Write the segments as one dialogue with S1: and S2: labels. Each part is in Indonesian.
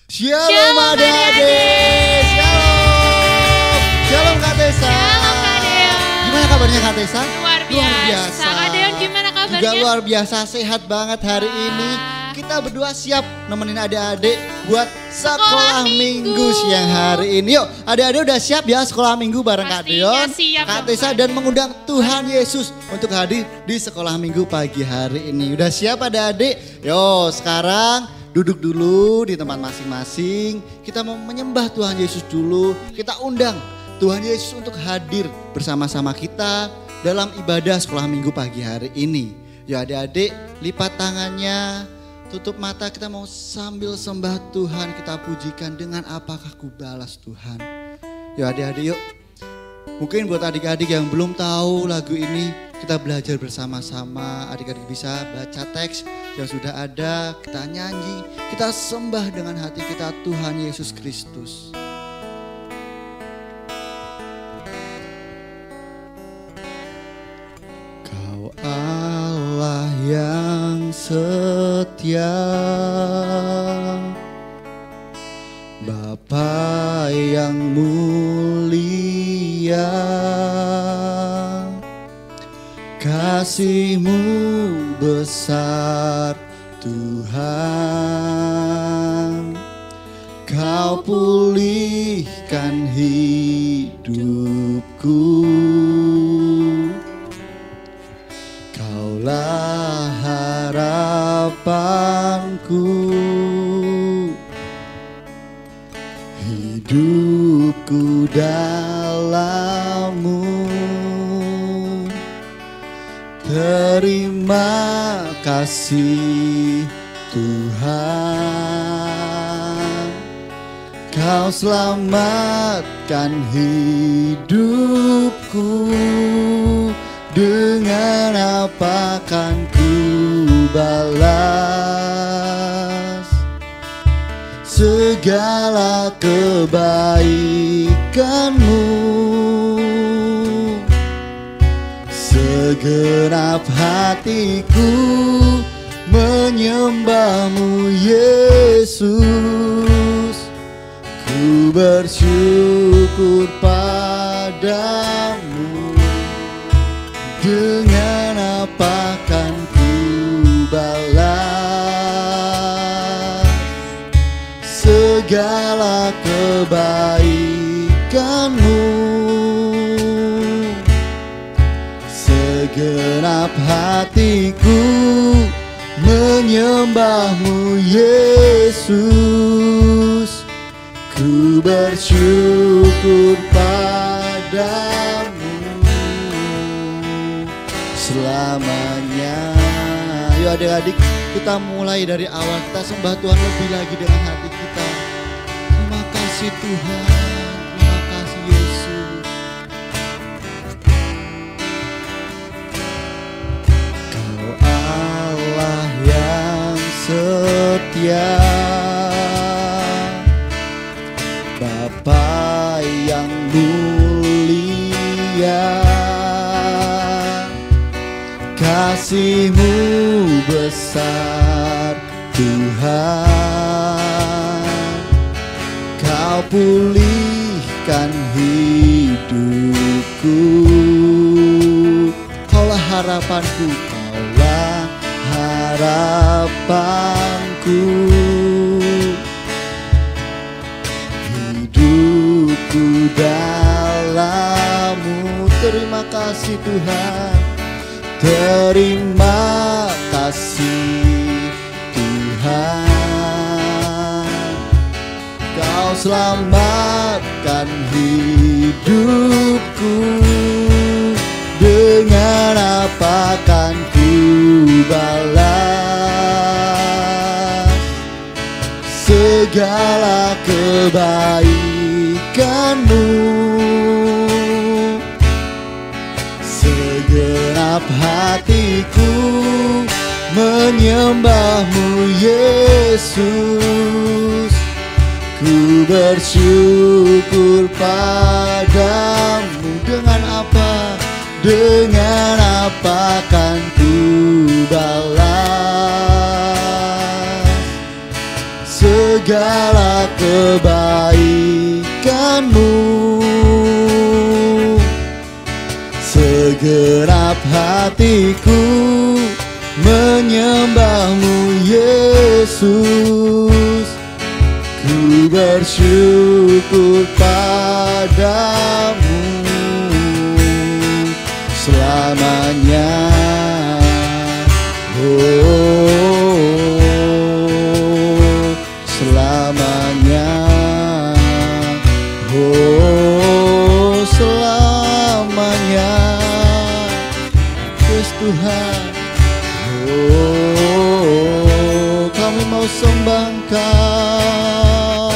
S1: Shalom adik-adik. Shalom. Shalom Kak Tessa.
S2: Shalom Kak Deon.
S1: Gimana kabarnya Kak Tessa?
S2: Luar biasa. Kak Deon gimana kabarnya?
S1: Juga luar biasa, sehat banget hari ini. Kita berdua siap nemenin adik-adik buat sekolah minggu siang hari ini. Yuk adik-adik udah siap ya sekolah minggu bareng Kak Deon, Kak Tessa dan mengundang Tuhan Yesus untuk hadir di sekolah minggu pagi hari ini. Udah siap adik-adik? Yo sekarang duduk dulu di tempat masing-masing. Kita mau menyembah Tuhan Yesus dulu. Kita undang Tuhan Yesus untuk hadir bersama-sama kita dalam ibadah sekolah minggu pagi hari ini. Ya adik-adik lipat tangannya, tutup mata, kita mau sambil sembah Tuhan, kita pujikan dengan apakah ku balas Tuhan. Ya adik-adik yuk. Mungkin buat adik-adik yang belum tahu lagu ini, kita belajar bersama-sama. Adik-adik bisa baca teks yang sudah ada, kita nyanyi, kita sembah dengan hati kita Tuhan Yesus Kristus. Kau Allah yang setia, Bapa yang mulia, kasih-Mu besar Tuhan. Kau pulihkan hidupku, Kaulah harapanku, hidupku dalam-Mu. Terima kasih Tuhan, Kau selamatkan hidupku. Dengan apa kan ku balas segala kebaikan-Mu? Segenap hatiku menyembah-Mu Yesus. Ku bersyukur padamu. Dengan apa kan ku balas segala kebaikan-Mu? Segenap hatiku menyembah-Mu Yesus. Ku bersyukur padamu selamanya. Yuk adik-adik, kita mulai dari awal. Kita sembah Tuhan lebih lagi dengan hati kita. Terima kasih Tuhan, terima kasih Yesus. Kau Allah yang setia, Bapa yang mulia, kasih-Mu besar Tuhan. Kau pulihkan hidupku, Kaulah harapanku, Kaulah harapanku. Hidupku dalam-Mu. Terima kasih Tuhan. Terima kasih Tuhan, Kau selamatkan hidupku. Dengan apa kan ku balas segala kebaikan-Mu? Segenap hatiku menyembah-Mu Yesus. Ku bersyukur padamu. Dengan apa? Dengan apa kan ku balas segala kebaikan-Mu. Segenap hatiku menyembah-Mu Yesus. Ku bersyukur padamu selamanya. Oh, selamanya. Oh, selamanya. Yesus Tuhan. Oh, kami mau sembah Engkau.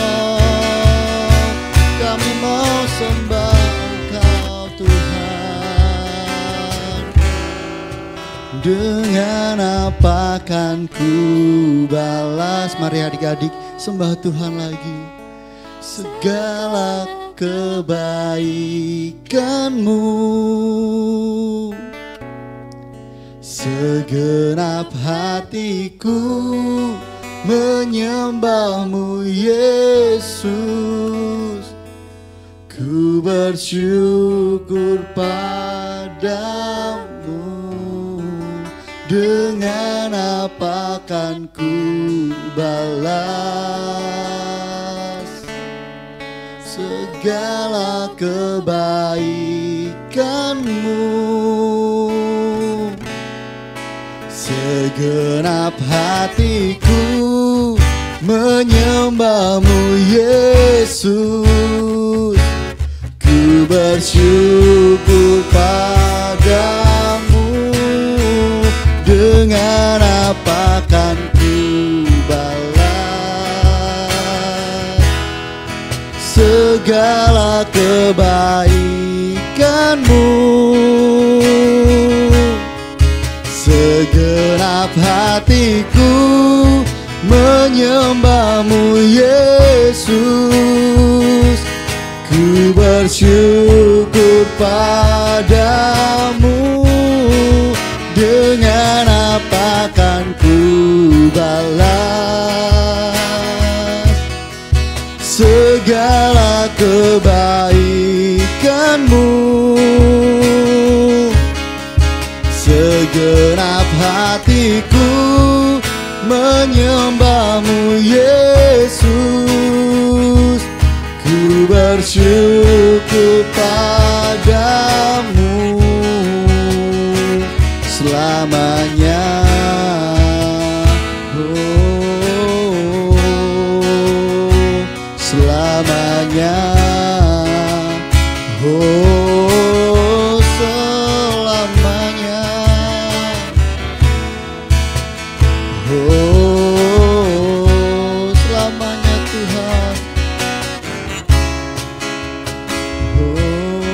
S1: Kami mau sembah Engkau Tuhan. Dengan apa akan ku balas? Mari adik-adik sembah Tuhan lagi. Segala kebaikan-Mu, segenap hatiku menyembah-Mu Yesus. Ku bersyukur padamu. Dengan apa akan ku balas segala kebaikan-Mu? Segenap hatiku menyembah-Mu Yesus. Ku bersyukur padamu. Dengan apa akan ku balas segala kebaikan-Mu? Segenap hatiku menyembah-Mu Yesus. Ku bersyukur padamu. Dengan apa akan ku balas segala kebaikan-Mu? Segenap hatiku menyembah-Mu Yesus. Ku bersyukur padamu selamanya. Oh, selamanya. Oh, selamanya. Oh, selamanya Tuhan. Oh,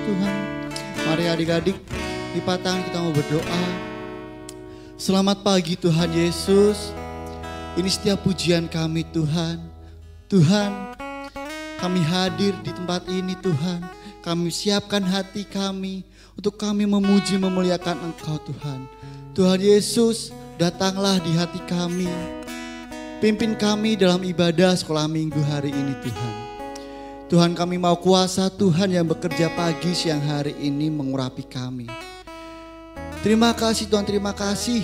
S1: Tuhan. Mari adik-adik, lipat tangan kita mau berdoa. Selamat pagi Tuhan Yesus. Ini setiap pujian kami Tuhan. Tuhan, kami hadir di tempat ini Tuhan. Kami siapkan hati kami untuk kami memuji memuliakan Engkau Tuhan. Tuhan Yesus, datanglah di hati kami. Pimpin kami dalam ibadah sekolah minggu hari ini Tuhan. Tuhan, kami mau kuasa Tuhan yang bekerja pagi siang hari ini mengurapi kami. Terima kasih Tuhan, terima kasih.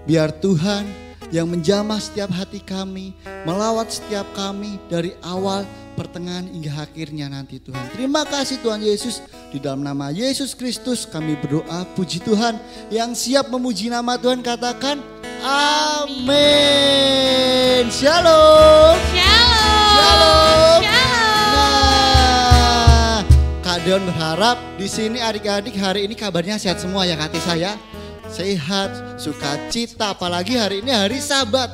S1: Biar Tuhan yang menjamah setiap hati kami, melawat setiap kami dari awal, pertengahan hingga akhirnya nanti Tuhan. Terima kasih Tuhan Yesus. Di dalam nama Yesus Kristus kami berdoa, puji Tuhan. Yang siap memuji nama Tuhan katakan amin. Shalom.
S2: Shalom.
S1: Shalom.
S2: Shalom.
S1: Nah, Kak Deon berharap di sini adik-adik hari ini kabarnya sehat semua ya Kak Tisa ya. Sehat, sukacita, apalagi hari ini hari Sabat.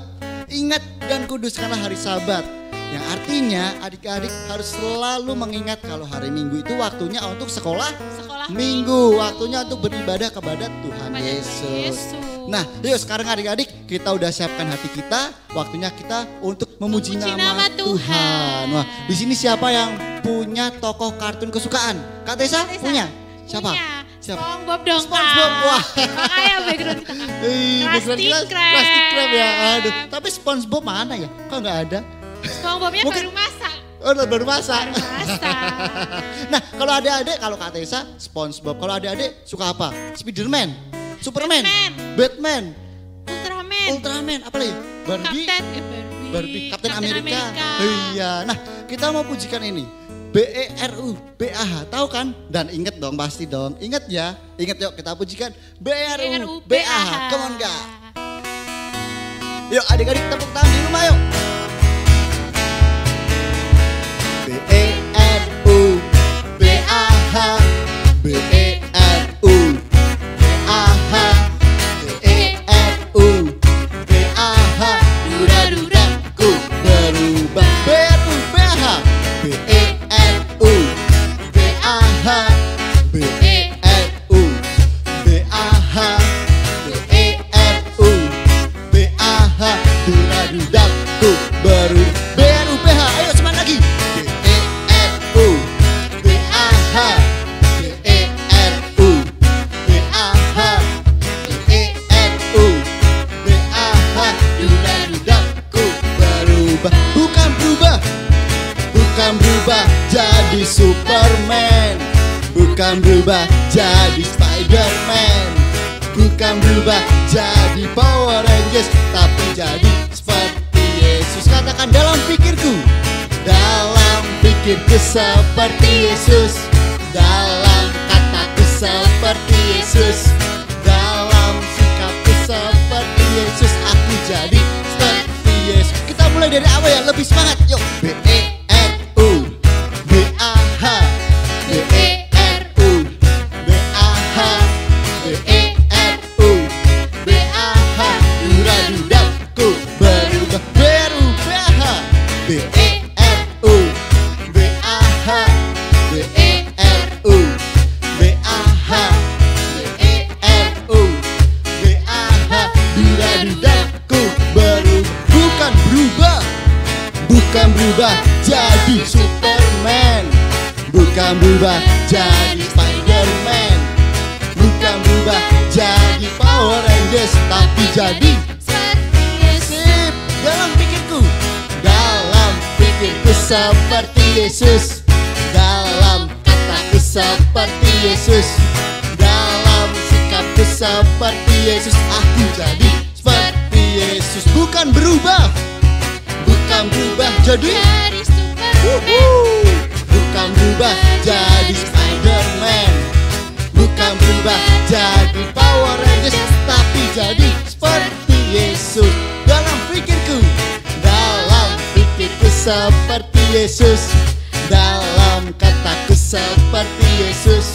S1: Ingat dan kuduskanlah hari Sabat. Yang artinya adik-adik harus selalu mengingat kalau hari Minggu itu waktunya untuk sekolah Minggu. Waktunya untuk beribadah kepada Tuhan Yesus. Nah, yuk sekarang adik-adik kita udah siapkan hati kita. Waktunya kita untuk memuji nama Tuhan. Wah, di sini siapa yang punya tokoh kartun kesukaan? Kak Tessa punya? Siapa?
S2: Punya.
S1: Siapa?
S2: SpongeBob dong,
S1: SpongeBob, wah.
S2: Makanya background kita.
S1: Krusty Krab ya. Aduh, tapi SpongeBob mana ya? Kok nggak ada?
S2: SpongeBobnya
S1: Mungkin-
S2: baru masak.
S1: Oh, baru masak.
S2: Masak.
S1: Nah, kalau adik-adik, kalau Kak Tessa, SpongeBob. Kalau adik-adik suka apa? Spiderman, Superman, Batman, Ultraman, apa lagi? Barbie, Kapten Amerika. Oh iya. Nah, kita mau pujikan ini. BERU, BAH, tahu kan? Dan inget dong, pasti dong. Inget ya. Inget yuk kita pujikan BERU, BAH. Come on, Kak. Yuk adik-adik tepuk tangan di rumah yuk. BERU, BAH, BERU, BAH, BERU, BAH, dura-duraku berubah. BERU, BAH, BERU, BAH, BERU, BAH, BERU, BAH, dura-duraku berubah. BERU, BAH, ayo semangat lagi. BERU, BAH, BERU, BAH, BERU, BAH, dura-duraku berubah. Bukan berubah jadi Superman, bukan berubah jadi Spiderman, bukan berubah jadi Power Rangers, tapi jadi seperti Yesus. Katakan dalam pikirku seperti Yesus, dalam kataku seperti Yesus, dalam sikapku seperti Yesus, aku jadi seperti Yesus. Kita mulai dari awal ya, lebih semangat. Yuk. BERU, BAH, BERU, BAH, BERU, BAH, dura-duraku berubah. BERU, BAH, BERU, BAH, BERU, BAH, BERU, BAH, dura-duraku berubah. Bukan berubah jadi Superman, bukan berubah jadi Spiderman, bukan berubah jadi Power Rangers, tapi jadi
S2: Seperti Yesus.
S1: dalam pikirku seperti Yesus, dalam kataku seperti Yesus, dalam sikapku seperti Yesus, aku jadi seperti Yesus. Bukan berubah jadi
S2: Dari Superman.
S1: bukan berubah jadi Spiderman, bukan berubah jadi Power Rangers, tapi jadi seperti Yesus. Dalam pikirku seperti Yesus, dalam kataku seperti Yesus,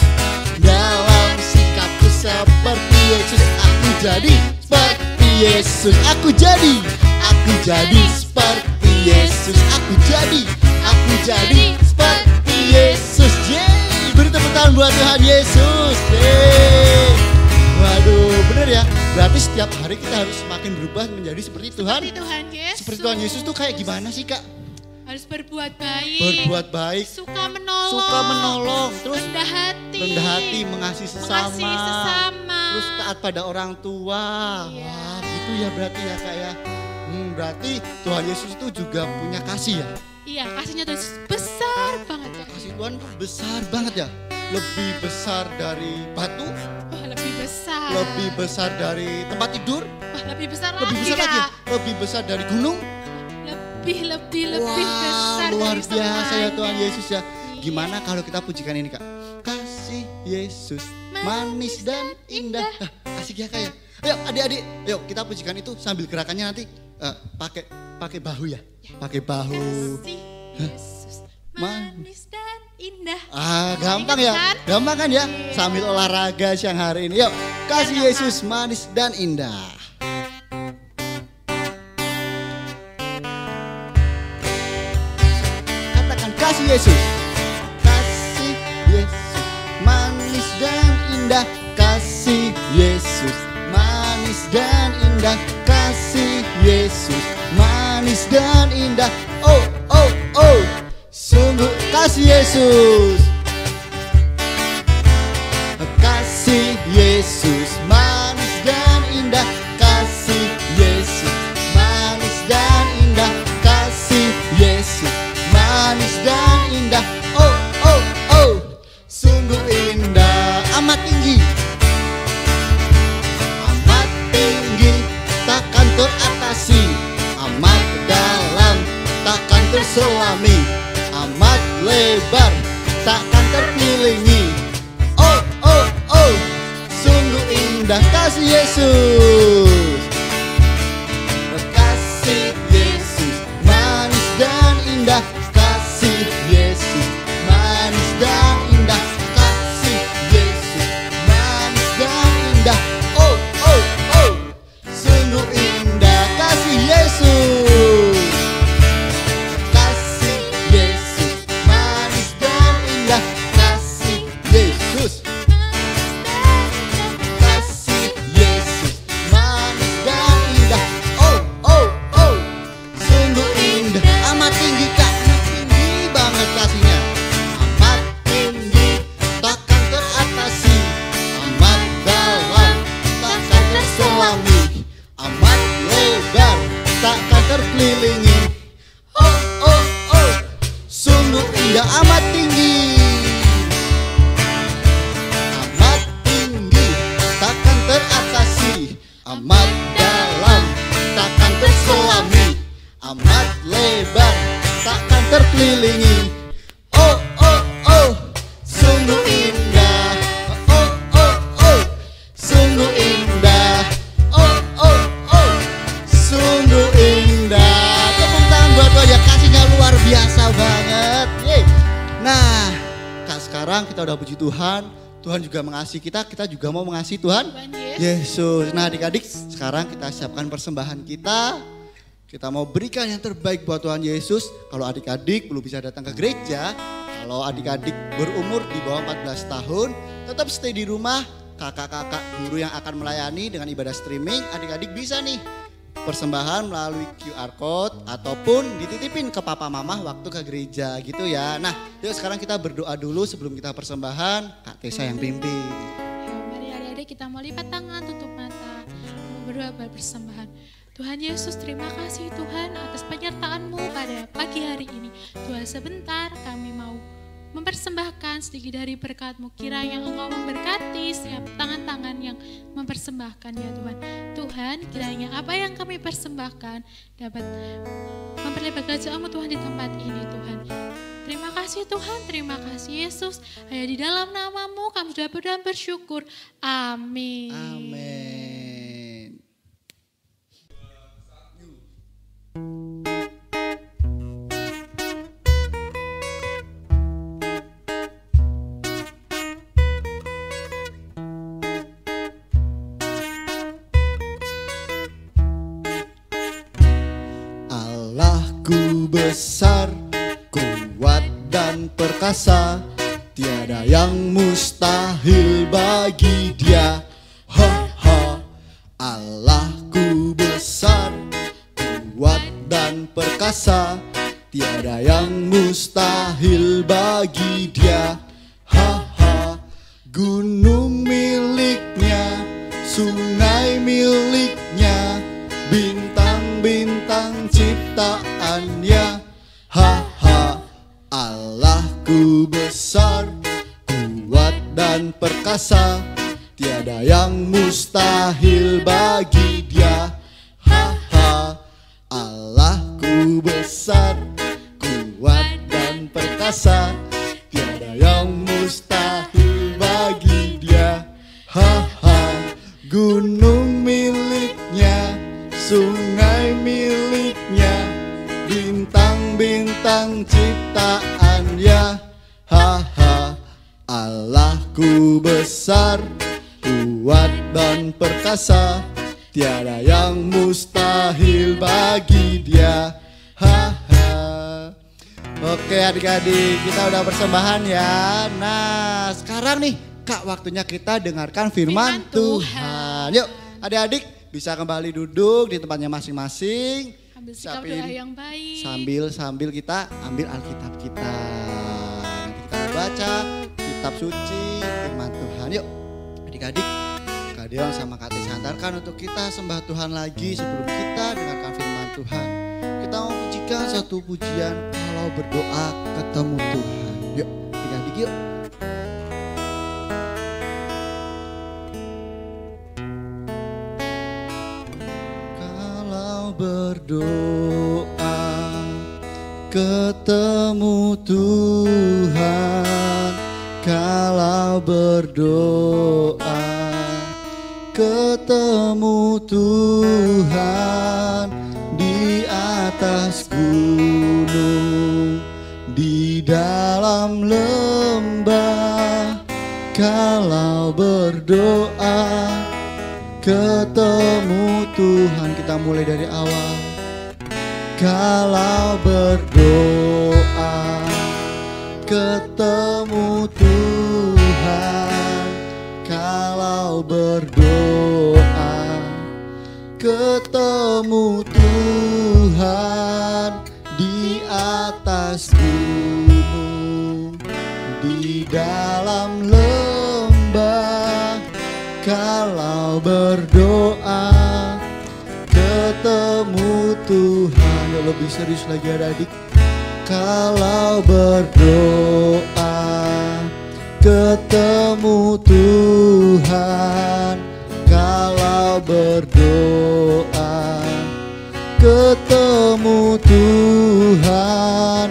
S1: dalam sikapku seperti Yesus, aku jadi seperti Yesus. Aku jadi seperti Yesus, aku jadi seperti Yesus. Yeay, beri tepuk tangan buat Tuhan Yesus. Yeay. Waduh, bener ya. Berarti setiap hari kita harus semakin berubah menjadi seperti Tuhan.
S2: Seperti Tuhan Yesus.
S1: Seperti Tuhan Yesus tuh kayak gimana sih, Kak?
S2: Harus berbuat baik.
S1: Berbuat baik,
S2: Suka menolong.
S1: terus
S2: rendah hati.
S1: mengasihi sesama. Terus taat pada orang tua.
S2: Iya.
S1: Wah, gitu ya berarti ya, Kak ya. Berarti Tuhan Yesus itu juga punya kasih ya.
S2: Iya, kasihnya tuh besar banget ya.
S1: Kasih Tuhan besar banget ya. Lebih besar dari batu,
S2: Wah, lebih besar.
S1: lebih besar dari tempat tidur,
S2: Wah, lebih besar
S1: lebih
S2: lagi,
S1: besar lagi,
S2: Kak.
S1: lebih besar dari gunung.
S2: Lebih
S1: Wah,
S2: besar
S1: luar
S2: dari
S1: biasa ya Tuhan
S2: semuanya.
S1: Yesus ya. Gimana kalau kita pujikan ini, Kak? Kasih Yesus manis dan indah. Asik ya, Kak ya. Ayo adik-adik, yuk kita pujikan itu sambil gerakannya nanti pakai bahu ya. Pakai bahu.
S2: Kasih Yesus manis dan indah.
S1: Gampang
S2: Ingat
S1: ya.
S2: kan?
S1: Gampang kan ya? Sambil olahraga siang hari ini. Yuk, kasih Yesus manis dan indah. Kasih Yesus, kasih Yesus, manis dan indah. Kasih Yesus, manis dan indah. Kasih Yesus, manis dan indah. Oh, oh, oh, sungguh kasih Yesus. Kasih indah kasih Yesus. Kasih Yesus manis dan indah, kasih Yesus manis dan indah, kasih Yesus manis dan indah. Oh oh oh, sungguh indah kasih Yesus. Kasih Yesus manis dan indah, kasih Yesus. Kasih Yesus manis dan indah. Oh oh oh, sungguh indah. Amat tinggi Kak, amat tinggi banget kasihnya. Amat tinggi, takkan teratasi. Amat dalam, takkan terselami. Amat lebar, takkan terkelilingi. Oh oh oh, sungguh indah, amat tinggi. Amat tinggi, takkan teratasi. Amat dalam, takkan terselami. Amat lebar, takkan terkelilingi. Oh oh oh, sungguh indah. Oh oh oh, sungguh indah. Oh oh oh, sungguh indah. Tepuk tangan buat lo ya, kasihnya luar biasa banget. Yeay. Nah, Kak, sekarang kita udah puji Tuhan. Tuhan juga mengasihi kita, kita juga mau mengasihi Tuhan Yesus. Nah adik-adik, sekarang kita siapkan persembahan kita. Kita mau berikan yang terbaik buat Tuhan Yesus. Kalau adik-adik belum bisa datang ke gereja, kalau adik-adik berumur di bawah 14 tahun, tetap stay di rumah. Kakak-kakak guru yang akan melayani dengan ibadah streaming, adik-adik bisa nih persembahan melalui QR Code ataupun dititipin ke papa mama waktu ke gereja gitu ya. Nah yuk sekarang kita berdoa dulu sebelum kita persembahan. Kak Tessa yang pimpin.
S2: Mari adik-adik kita mau lipat tangan, tutup mata, mau berdoa persembahan. Tuhan Yesus, terima kasih Tuhan atas penyertaan-Mu pada pagi hari ini. Tuhan, sebentar kami mau mempersembahkan sedikit dari berkat-Mu. Kiranya Engkau memberkati setiap tangan-tangan yang mempersembahkan ya Tuhan. Tuhan, kiranya apa yang kami persembahkan dapat memperlebar kerajaan-Mu Tuhan di tempat ini Tuhan. Terima kasih Tuhan, terima kasih Yesus. Hanya di dalam nama-Mu kami sudah berdoa dan bersyukur. Amin.
S1: Amin. Allahku besar, kuat dan perkasa, tiada yang mustahil bagi Dia. Ha ha. Allahku besar, kuat dan perkasa, tiada yang mustahil bagi Dia. Ha ha. Gunung miliknya, sungai miliknya, bintang-bintang ciptaannya. Ha ha. Allahku besar, kuat dan perkasa, tiada yang mustahil bagi Dia. Ha ha. Allahku besar, kuat dan perkasa, tiada yang mustahil bagi Dia. Ha ha. Gunung miliknya, sungai miliknya, bintang-bintang ciptaannya. Ha ha. Allahku besar, kuat dan perkasa, tiada yang mustahil bagi Dia. Ha ha. Oke adik-adik, kita udah persembahan ya. Nah sekarang nih Kak, waktunya kita dengarkan firman Tuhan. Yuk adik-adik bisa kembali duduk di tempatnya masing-masing.
S2: Ambil sikap doa yang baik.
S1: Sambil kita ambil Alkitab kita. Nanti kita baca kitab suci firman Tuhan. Yuk adik-adik, Kak Deon sama Kak Tessa hantarkan untuk kita sembah Tuhan lagi sebelum kita dengarkan firman Tuhan. Kita mau pujikan satu pujian kalau berdoa ketemu Tuhan. Yuk adik-adik yuk. Berdoa ketemu Tuhan, kalau berdoa ketemu Tuhan di atas gunung, di dalam lembah, kalau berdoa ketemu Tuhan. Kita mulai dari awal. Kalau berdoa ketemu Tuhan, kalau berdoa ketemu Tuhan di atas gunung, di dalam lembah, kalau berdoa ketemu Tuhan. Lebih serius lagi adik. Kalau berdoa ketemu Tuhan, kalau berdoa ketemu Tuhan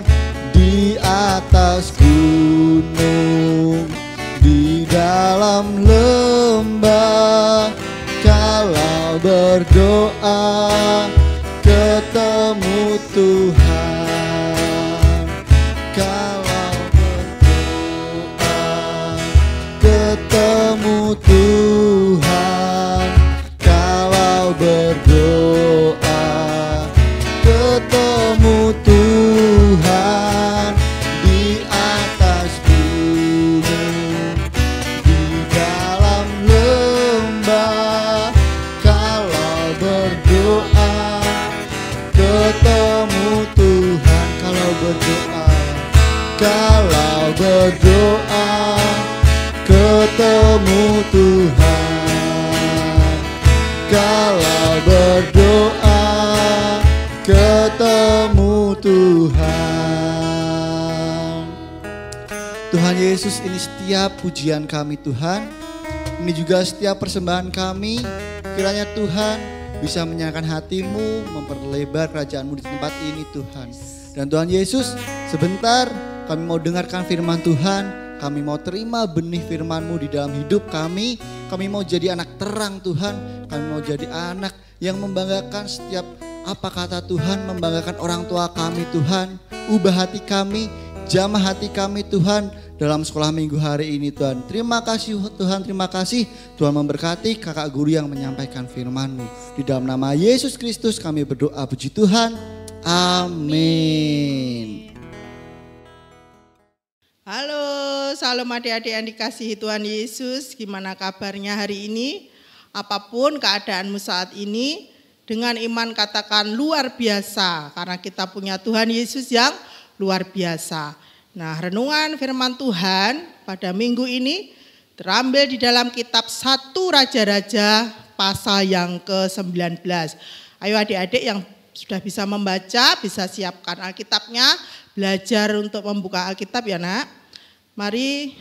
S1: di atas gunung, di dalam lembah, kalau berdoa ketemu Tuhan, kalau berdoa ketemu Tuhan, kalau berdoa ketemu Tuhan di atas gunung, di dalam lembah, kalau berdoa ketemu Tuhan, kalau berdoa, kalau berdoa ketemu Tuhan, kalau berdoa ketemu Tuhan. Tuhan Yesus, ini setiap pujian kami Tuhan, ini juga setiap persembahan kami, kiranya Tuhan bisa menyenangkan hatimu, memperlebar kerajaanmu di tempat ini Tuhan. Dan Tuhan Yesus, sebentar kami mau dengarkan firman Tuhan. Kami mau terima benih firman-Mu di dalam hidup kami. Kami mau jadi anak terang Tuhan. Kami mau jadi anak yang membanggakan setiap apa kata Tuhan, membanggakan orang tua kami Tuhan. Ubah hati kami, jamah hati kami Tuhan dalam sekolah minggu hari ini Tuhan. Terima kasih Tuhan, terima kasih Tuhan memberkati kakak guru yang menyampaikan firman-Mu. Di dalam nama Yesus Kristus kami berdoa, puji Tuhan. Amin.
S3: Halo, salam adik-adik yang dikasihi Tuhan Yesus. Gimana kabarnya hari ini? Apapun keadaanmu saat ini, dengan iman katakan luar biasa. Karena kita punya Tuhan Yesus yang luar biasa. Nah, renungan firman Tuhan pada minggu ini terambil di dalam kitab 1 Raja-Raja pasal yang ke-19. Ayo adik-adik yang sudah bisa membaca, bisa siapkan Alkitabnya, belajar untuk membuka Alkitab ya nak. Mari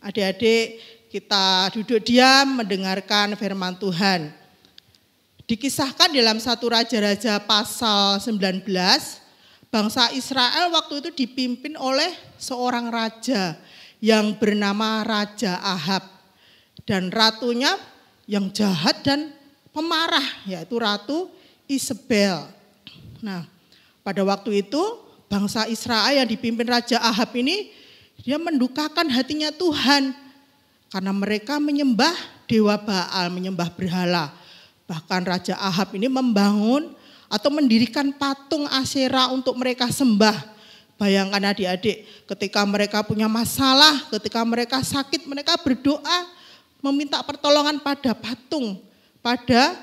S3: adik-adik kita duduk diam mendengarkan firman Tuhan. Dikisahkan dalam 1 Raja-Raja pasal 19, bangsa Israel waktu itu dipimpin oleh seorang raja yang bernama Raja Ahab. Dan ratunya yang jahat dan pemarah, yaitu Ratu Isabel. Nah, pada waktu itu bangsa Israel yang dipimpin Raja Ahab ini, dia mendukakan hatinya Tuhan. Karena mereka menyembah dewa Baal, menyembah berhala. Bahkan Raja Ahab ini membangun atau mendirikan patung Asyera untuk mereka sembah. Bayangkan adik-adik, ketika mereka punya masalah, ketika mereka sakit, mereka berdoa meminta pertolongan pada patung, pada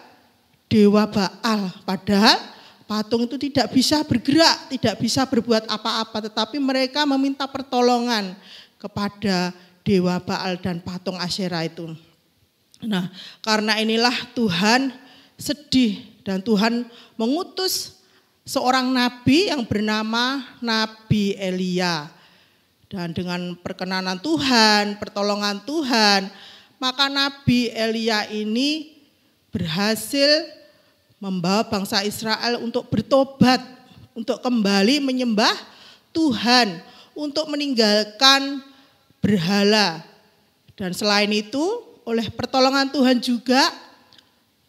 S3: dewa Baal. Padahal patung itu tidak bisa bergerak, tidak bisa berbuat apa-apa, tetapi mereka meminta pertolongan kepada dewa Baal dan patung Asyera itu. Nah, karena inilah Tuhan sedih dan Tuhan mengutus seorang nabi yang bernama Nabi Elia. Dan dengan perkenanan Tuhan, pertolongan Tuhan, maka Nabi Elia ini berhasil membawa bangsa Israel untuk bertobat, untuk kembali menyembah Tuhan, untuk meninggalkan berhala. Dan selain itu, oleh pertolongan Tuhan juga,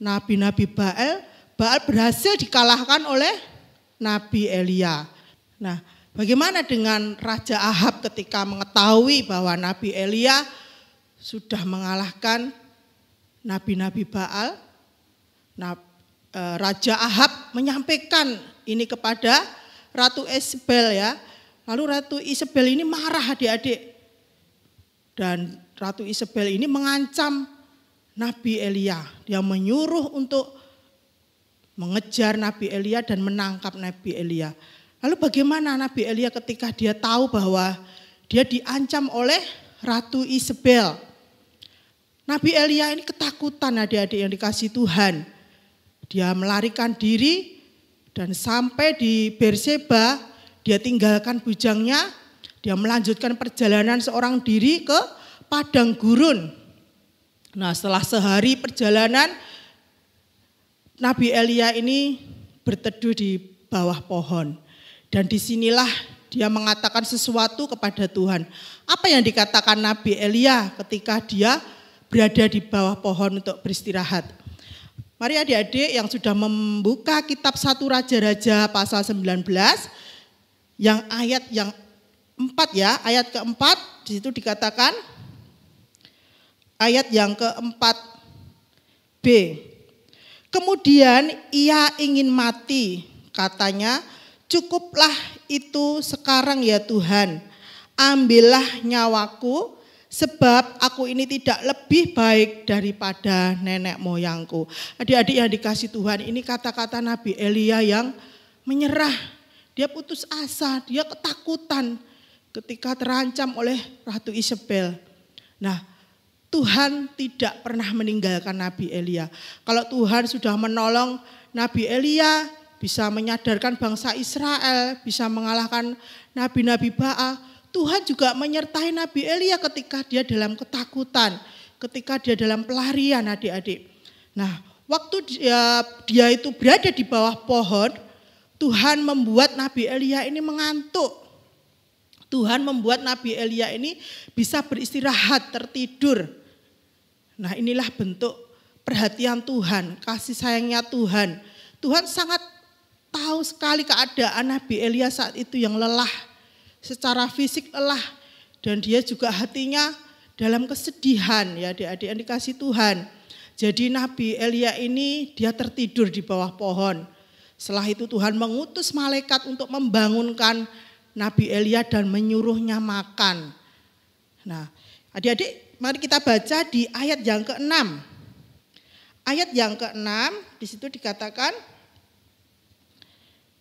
S3: nabi-nabi Baal, Baal berhasil dikalahkan oleh Nabi Elia. Nah, bagaimana dengan Raja Ahab ketika mengetahui bahwa Nabi Elia sudah mengalahkan nabi-nabi Baal? Nah, Raja Ahab menyampaikan ini kepada Ratu Isabel ya. Lalu Ratu Isabel ini marah adik-adik. Dan Ratu Isabel ini mengancam Nabi Elia. Dia menyuruh untuk mengejar Nabi Elia dan menangkap Nabi Elia. Lalu bagaimana Nabi Elia ketika dia tahu bahwa dia diancam oleh Ratu Isabel? Nabi Elia ini ketakutan adik-adik yang dikasih Tuhan. Dia melarikan diri dan sampai di Berseba, dia tinggalkan bujangnya, dia melanjutkan perjalanan seorang diri ke padang gurun. Nah, setelah sehari perjalanan, Nabi Elia ini berteduh di bawah pohon. Dan disinilah dia mengatakan sesuatu kepada Tuhan. Apa yang dikatakan Nabi Elia ketika dia berada di bawah pohon untuk beristirahat? Mari adik-adik yang sudah membuka kitab 1 Raja-Raja pasal 19, yang ayat yang 4 ya, ayat keempat, di situ dikatakan, ayat yang keempat B. Kemudian ia ingin mati, katanya, cukuplah itu sekarang ya Tuhan, ambillah nyawaku, sebab aku ini tidak lebih baik daripada nenek moyangku. Adik-adik yang dikasih Tuhan, ini kata-kata Nabi Elia yang menyerah, dia putus asa, dia ketakutan ketika terancam oleh Ratu Isabel. Nah, Tuhan tidak pernah meninggalkan Nabi Elia. Kalau Tuhan sudah menolong Nabi Elia, bisa menyadarkan bangsa Israel, bisa mengalahkan nabi-nabi Baal, Tuhan juga menyertai Nabi Elia ketika dia dalam ketakutan, ketika dia dalam pelarian adik-adik. Nah, waktu dia itu berada di bawah pohon, Tuhan membuat Nabi Elia ini mengantuk. Tuhan membuat Nabi Elia ini bisa beristirahat, tertidur. Nah, inilah bentuk perhatian Tuhan, kasih sayangnya Tuhan. Tuhan sangat tahu sekali keadaan Nabi Elia saat itu yang lelah, secara fisik lelah. Dan dia juga hatinya dalam kesedihan ya adik-adik yang dikasih Tuhan. Jadi Nabi Elia ini dia tertidur di bawah pohon. Setelah itu Tuhan mengutus malaikat untuk membangunkan Nabi Elia dan menyuruhnya makan. Nah, adik-adik mari kita baca di ayat yang ke-6. Ayat yang ke-6 di situ dikatakan,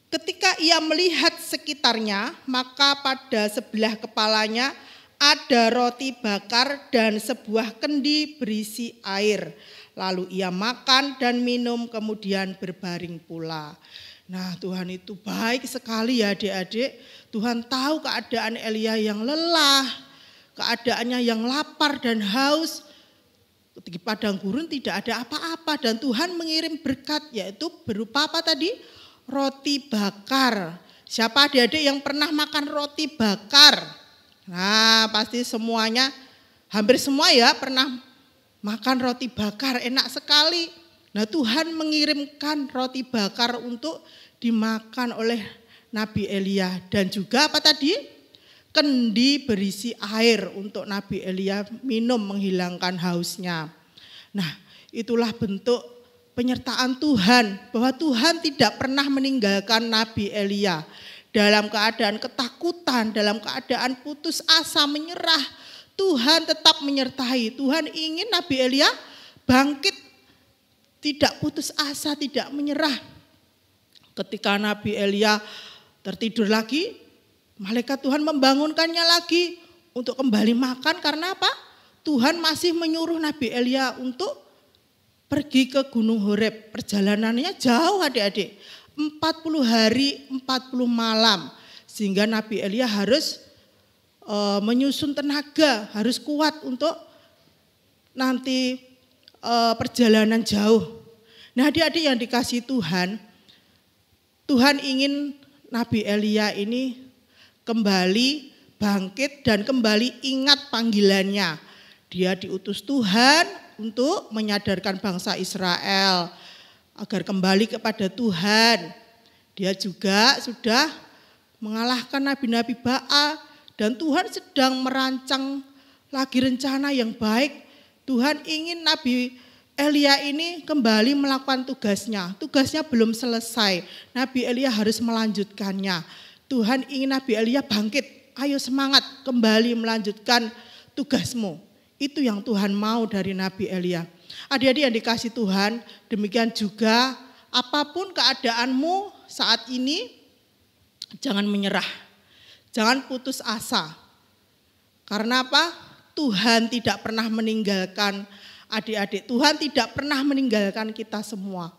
S3: ketika ia melihat sekitarnya, maka pada sebelah kepalanya ada roti bakar dan sebuah kendi berisi air. Lalu ia makan dan minum, kemudian berbaring pula. Nah, Tuhan itu baik sekali ya adik-adik. Tuhan tahu keadaan Elia yang lelah, keadaannya yang lapar dan haus. Di padang gurun tidak ada apa-apa dan Tuhan mengirim berkat, yaitu berupa apa tadi? Roti bakar. Siapa adik-adik yang pernah makan roti bakar? Nah, pasti semuanya, hampir semua ya pernah makan roti bakar, enak sekali. Nah, Tuhan mengirimkan roti bakar untuk dimakan oleh Nabi Elia. Dan juga apa tadi? Kendi berisi air untuk Nabi Elia minum menghilangkan hausnya. Nah, itulah bentuk penyertaan Tuhan, bahwa Tuhan tidak pernah meninggalkan Nabi Elia. Dalam keadaan ketakutan, dalam keadaan putus asa, menyerah, Tuhan tetap menyertai. Tuhan ingin Nabi Elia bangkit, tidak putus asa, tidak menyerah. Ketika Nabi Elia tertidur lagi, malaikat Tuhan membangunkannya lagi untuk kembali makan. Karena apa? Tuhan masih menyuruh Nabi Elia untuk pergi ke Gunung Horeb. Perjalanannya jauh adik-adik, 40 hari 40 malam. Sehingga Nabi Elia harus menyusun tenaga, harus kuat untuk nanti perjalanan jauh. Nah, adik-adik yang dikasih Tuhan, Tuhan ingin Nabi Elia ini kembali bangkit dan kembali ingat panggilannya. Dia diutus Tuhan untuk menyadarkan bangsa Israel agar kembali kepada Tuhan. Dia juga sudah mengalahkan nabi-nabi Baal dan Tuhan sedang merancang lagi rencana yang baik. Tuhan ingin Nabi Elia ini kembali melakukan tugasnya. Tugasnya belum selesai. Nabi Elia harus melanjutkannya. Tuhan ingin Nabi Elia bangkit. Ayo semangat kembali melanjutkan tugasmu. Itu yang Tuhan mau dari Nabi Elia. Adik-adik yang dikasih Tuhan, demikian juga apapun keadaanmu saat ini, jangan menyerah. Jangan putus asa. Karena apa? Tuhan tidak pernah meninggalkan adik-adik. Tuhan tidak pernah meninggalkan kita semua.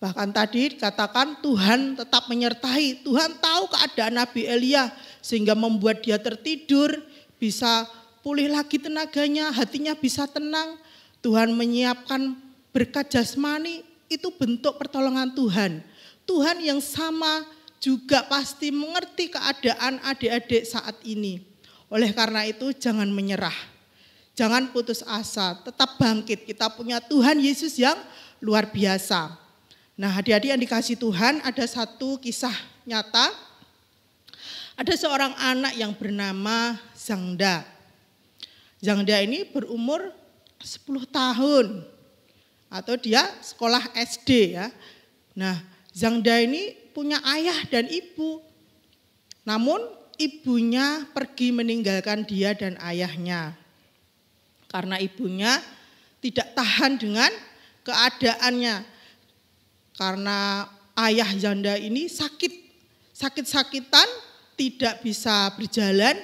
S3: Bahkan tadi dikatakan Tuhan tetap menyertai. Tuhan tahu keadaan Nabi Elia sehingga membuat dia tertidur, bisa pulih lagi tenaganya, hatinya bisa tenang. Tuhan menyiapkan berkat jasmani, itu bentuk pertolongan Tuhan. Tuhan yang sama juga pasti mengerti keadaan adik-adik saat ini. Oleh karena itu jangan menyerah, jangan putus asa, tetap bangkit. Kita punya Tuhan Yesus yang luar biasa. Nah, adik-adik yang dikasih Tuhan, ada satu kisah nyata. Ada seorang anak yang bernama Zangda. Zangda ini berumur 10 tahun atau dia sekolah SD ya. Nah, Zangda ini punya ayah dan ibu. Namun ibunya pergi meninggalkan dia dan ayahnya. Karena ibunya tidak tahan dengan keadaannya. Karena ayah Zangda ini sakit-sakitan, tidak bisa berjalan,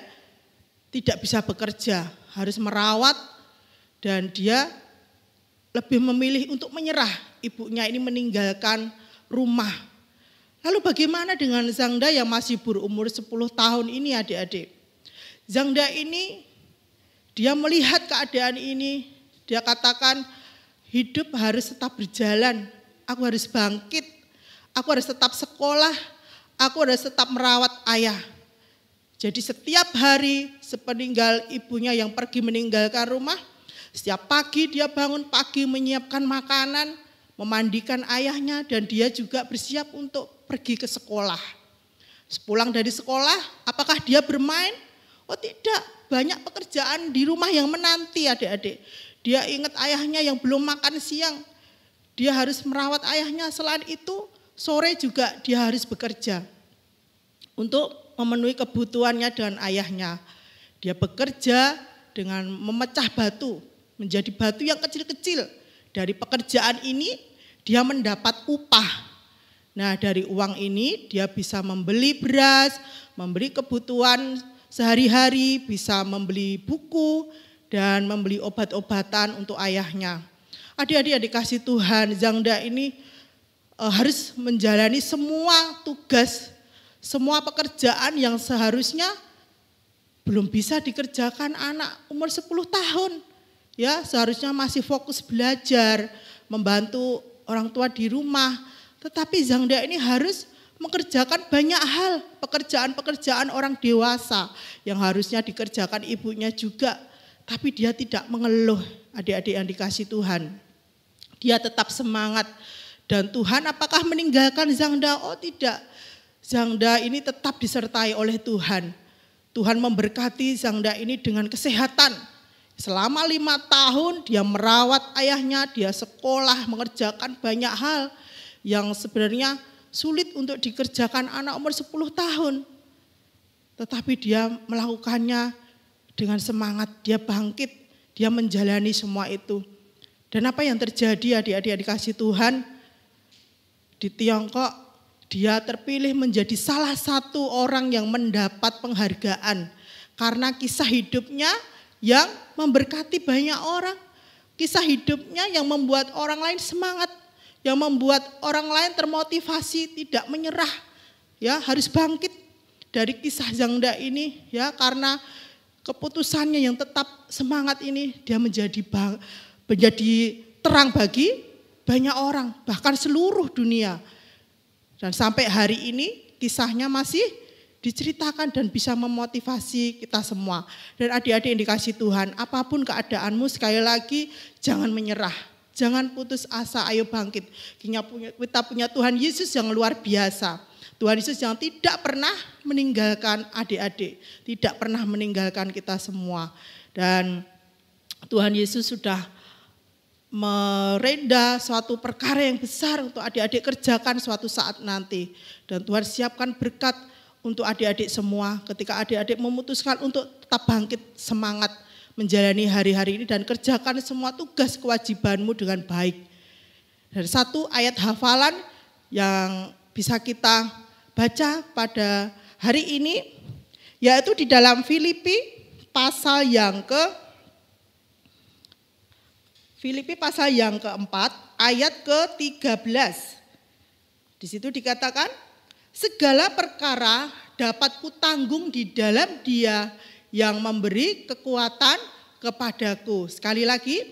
S3: tidak bisa bekerja, harus merawat. Dan dia lebih memilih untuk menyerah. Ibunya ini meninggalkan rumah. Lalu bagaimana dengan Zangda yang masih berumur 10 tahun ini adik-adik? Zangda ini dia melihat keadaan ini. Dia katakan hidup harus tetap berjalan. Aku harus bangkit. Aku harus tetap sekolah. Aku harus tetap merawat ayah. Jadi setiap hari sepeninggal ibunya yang pergi meninggalkan rumah, setiap pagi dia bangun pagi menyiapkan makanan, memandikan ayahnya, dan dia juga bersiap untuk pergi ke sekolah. Sepulang dari sekolah, apakah dia bermain? Oh tidak, banyak pekerjaan di rumah yang menanti adik-adik. Dia ingat ayahnya yang belum makan siang, dia harus merawat ayahnya. Selain itu, sore juga dia harus bekerja untuk memenuhi kebutuhannya dengan ayahnya. Dia bekerja dengan memecah batu, menjadi batu yang kecil-kecil. Dari pekerjaan ini dia mendapat upah. Nah, dari uang ini dia bisa membeli beras, membeli kebutuhan sehari-hari, bisa membeli buku dan membeli obat-obatan untuk ayahnya. Adik-adik yang dikasih Tuhan, Zangda ini harus menjalani semua tugas, semua pekerjaan yang seharusnya belum bisa dikerjakan anak umur 10 tahun. Ya, seharusnya masih fokus belajar, membantu orang tua di rumah. Tetapi Zangda ini harus mengerjakan banyak hal, pekerjaan-pekerjaan orang dewasa yang harusnya dikerjakan ibunya juga. Tapi dia tidak mengeluh, adik-adik yang dikasih Tuhan. Dia tetap semangat. Dan Tuhan apakah meninggalkan Zangda? Oh tidak. Zangda ini tetap disertai oleh Tuhan. Tuhan memberkati Zangda ini dengan kesehatan. Selama 5 tahun dia merawat ayahnya, dia sekolah, mengerjakan banyak hal yang sebenarnya sulit untuk dikerjakan anak umur 10 tahun. Tetapi dia melakukannya dengan semangat, dia bangkit, dia menjalani semua itu. Dan apa yang terjadi adik-adik yang dikasih Tuhan? Di Tiongkok dia terpilih menjadi salah satu orang yang mendapat penghargaan. Karena kisah hidupnya yang memberkati banyak orang. Kisah hidupnya yang membuat orang lain semangat. Yang membuat orang lain termotivasi, tidak menyerah. Ya, harus bangkit dari kisah Zangda ini. Ya, karena keputusannya yang tetap semangat ini, dia menjadi terang bagi banyak orang, bahkan seluruh dunia. Dan sampai hari ini kisahnya masih diceritakan dan bisa memotivasi kita semua. Dan adik-adik yang dikasih Tuhan, apapun keadaanmu, sekali lagi jangan menyerah. Jangan putus asa, ayo bangkit. Kita punya Tuhan Yesus yang luar biasa. Tuhan Yesus yang tidak pernah meninggalkan adik-adik. Tidak pernah meninggalkan kita semua. Dan Tuhan Yesus sudah mereda suatu perkara yang besar untuk adik-adik kerjakan suatu saat nanti. Dan Tuhan siapkan berkat untuk adik-adik semua ketika adik-adik memutuskan untuk tetap bangkit semangat menjalani hari-hari ini dan kerjakan semua tugas kewajibanmu dengan baik. Dari satu ayat hafalan yang bisa kita baca pada hari ini, yaitu di dalam Filipi pasal yang keempat ayat ke-13. Di situ dikatakan, segala perkara dapat kutanggung di dalam Dia yang memberi kekuatan kepadaku. Sekali lagi,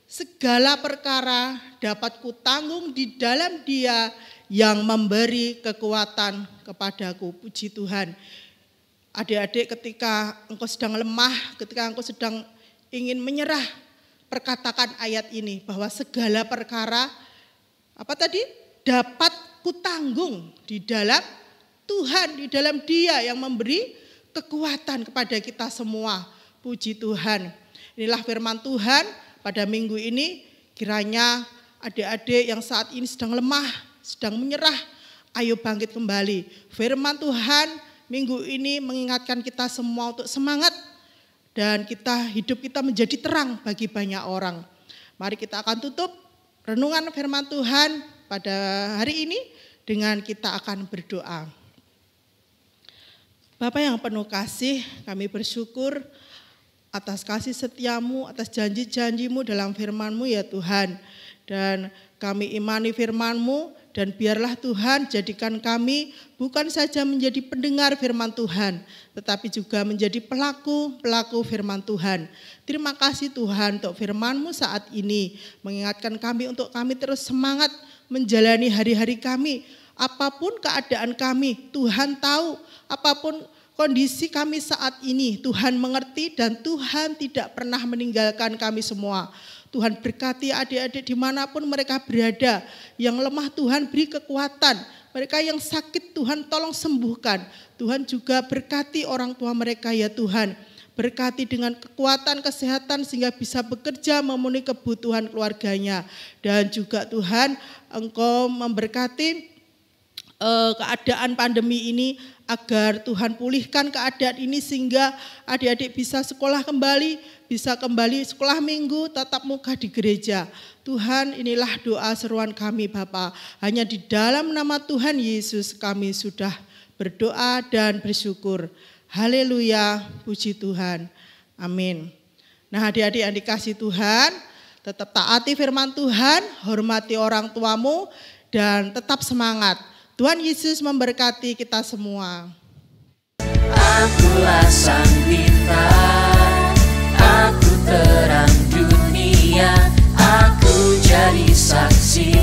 S3: segala perkara dapat kutanggung di dalam Dia yang memberi kekuatan kepadaku. Puji Tuhan. Adik-adik, ketika engkau sedang lemah, ketika engkau sedang ingin menyerah, perkatakan ayat ini bahwa segala perkara dapat kutanggung di dalam Tuhan, di dalam Dia yang memberi kekuatan kepada kita semua. Puji Tuhan. Inilah firman Tuhan pada minggu ini. Kiranya adik-adik yang saat ini sedang lemah, sedang menyerah, ayo bangkit kembali. Firman Tuhan minggu ini mengingatkan kita semua untuk semangat dan hidup kita menjadi terang bagi banyak orang. Mari kita akan tutup renungan firman Tuhan pada hari ini dengan kita akan berdoa. Bapa yang penuh kasih, kami bersyukur atas kasih setiamu, atas janji-janjimu dalam firman-Mu ya Tuhan. Dan kami imani firman-Mu dan biarlah Tuhan jadikan kami bukan saja menjadi pendengar firman Tuhan, tetapi juga menjadi pelaku firman Tuhan. Terima kasih Tuhan untuk firman-Mu saat ini, mengingatkan kami untuk kami terus semangat menjalani hari-hari kami. Apapun keadaan kami, Tuhan tahu. Apapun kondisi kami saat ini, Tuhan mengerti dan Tuhan tidak pernah meninggalkan kami semua. Tuhan berkati adik-adik dimanapun mereka berada. Yang lemah Tuhan beri kekuatan. Mereka yang sakit Tuhan tolong sembuhkan. Tuhan juga berkati orang tua mereka ya Tuhan. Berkati dengan kekuatan kesehatan sehingga bisa bekerja memenuhi kebutuhan keluarganya. Dan juga Tuhan Engkau memberkati keadaan pandemi ini agar Tuhan pulihkan keadaan ini sehingga adik-adik bisa sekolah kembali, bisa kembali sekolah minggu, tatap muka di gereja. Tuhan, inilah doa seruan kami Bapa. Hanya di dalam nama Tuhan Yesus kami sudah berdoa dan bersyukur. Haleluya, puji Tuhan. Amin. Nah adik-adik yang dikasih Tuhan, tetap taati firman Tuhan, hormati orang tuamu, dan tetap semangat. Tuhan Yesus memberkati kita semua.
S4: Akulah sang bintang, aku terang dunia, aku jadi saksi